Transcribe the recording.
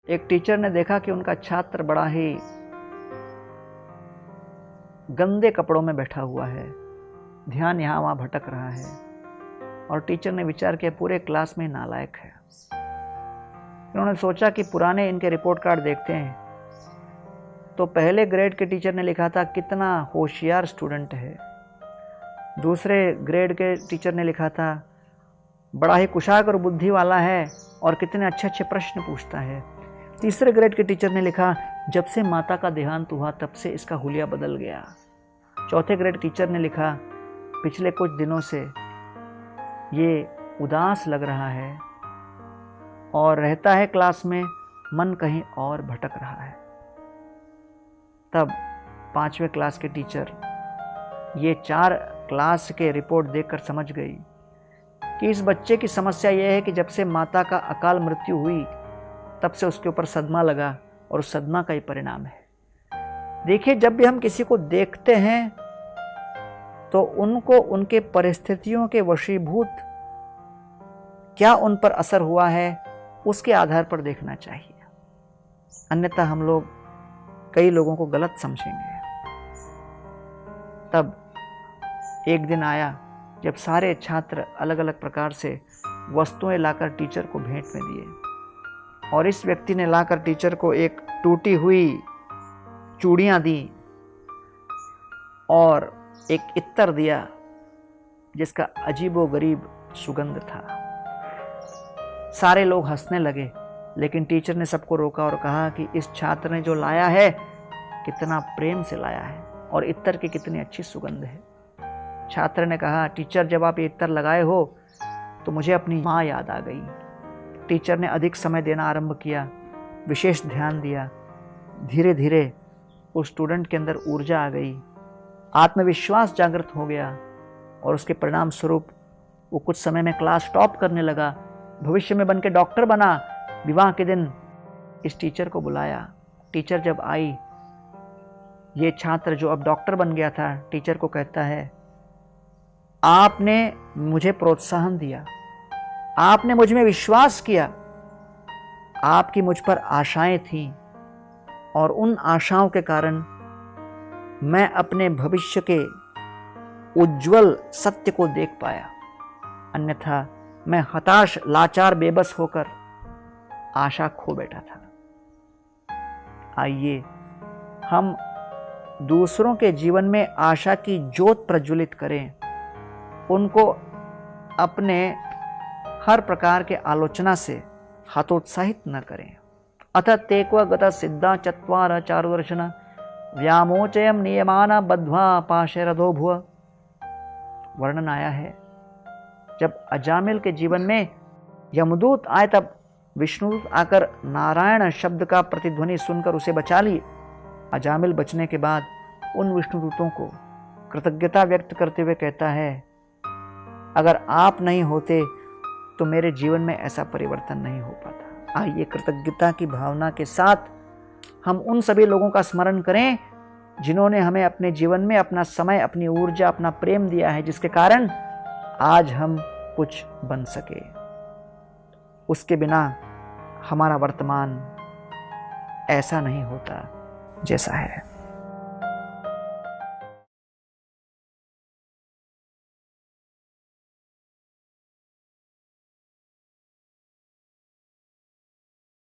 एक टीचर ने देखा कि उनका छात्र बड़ा ही गंदे कपड़ों में बैठा हुआ है, ध्यान यहाँ वहाँ भटक रहा है, और टीचर ने विचार किया पूरे क्लास में नालायक है। उन्होंने सोचा कि पुराने इनके रिपोर्ट कार्ड देखते हैं। तो पहले ग्रेड के टीचर ने लिखा था कितना होशियार स्टूडेंट है, दूसरे ग्रेड के टीचर ने लिखा था बड़ा ही कुशाग्र और बुद्धि वाला है और कितने अच्छे अच्छे प्रश्न पूछता है, तीसरे ग्रेड के टीचर ने लिखा जब से माता का देहांत हुआ तब से इसका हुलिया बदल गया, चौथे ग्रेड टीचर ने लिखा पिछले कुछ दिनों से ये उदास लग रहा है और रहता है क्लास में, मन कहीं और भटक रहा है। तब पांचवें क्लास के टीचर ये 4 क्लास के रिपोर्ट देखकर समझ गई कि इस बच्चे की समस्या यह है कि जब से माता का अकाल मृत्यु हुई तब से उसके ऊपर सदमा लगा और उस सदमा का ही परिणाम है। देखिए, जब भी हम किसी को देखते हैं तो उनको उनके परिस्थितियों के वशीभूत क्या उन पर असर हुआ है उसके आधार पर देखना चाहिए, अन्यथा हम लोग कई लोगों को गलत समझेंगे। तब एक दिन आया जब सारे छात्र अलग अलग प्रकार से वस्तुएं लाकर टीचर को भेंट में दिए, और इस व्यक्ति ने लाकर टीचर को एक टूटी हुई चूड़ियां दी और एक इत्तर दिया जिसका अजीबोगरीब सुगंध था। सारे लोग हंसने लगे, लेकिन टीचर ने सबको रोका और कहा कि इस छात्र ने जो लाया है कितना प्रेम से लाया है और इत्तर की कितनी अच्छी सुगंध है। छात्र ने कहा टीचर, जब आप ये इत्तर लगाए हो तो मुझे अपनी माँ याद आ गई। टीचर ने अधिक समय देना आरंभ किया, विशेष ध्यान दिया। धीरे धीरे उस स्टूडेंट के अंदर ऊर्जा आ गई, आत्मविश्वास जागृत हो गया और उसके परिणाम स्वरूप वो कुछ समय में क्लास टॉप करने लगा, भविष्य में बन के डॉक्टर बना। विवाह के दिन इस टीचर को बुलाया। टीचर जब आई, ये छात्र जो अब डॉक्टर बन गया था टीचर को कहता है आपने मुझे प्रोत्साहन दिया, आपने मुझ में विश्वास किया, आपकी मुझ पर आशाएं थीं और उन आशाओं के कारण मैं अपने भविष्य के उज्जवल सत्य को देख पाया, अन्यथा मैं हताश, लाचार, बेबस होकर आशा खो बैठा था। आइए हम दूसरों के जीवन में आशा की ज्योत प्रज्वलित करें, उनको अपने हर प्रकार के आलोचना से हतोत्साहित न करें। अथ तेक्व गत सिद्धा चत्वार चारुदर्शन व्यामोचयम नियमाना बद्ध्वा पाशैरधो भुव। वर्णन आया है जब अजामिल के जीवन में यमदूत आए तब विष्णुदूत आकर नारायण शब्द का प्रतिध्वनि सुनकर उसे बचा ली। अजामिल बचने के बाद उन विष्णुदूतों को कृतज्ञता व्यक्त करते हुए कहता है अगर आप नहीं होते तो मेरे जीवन में ऐसा परिवर्तन नहीं हो पाता। आइए कृतज्ञता की भावना के साथ हम उन सभी लोगों का स्मरण करें जिन्होंने हमें अपने जीवन में अपना समय, अपनी ऊर्जा, अपना प्रेम दिया है, जिसके कारण आज हम कुछ बन सके। उसके बिना हमारा वर्तमान ऐसा नहीं होता जैसा है।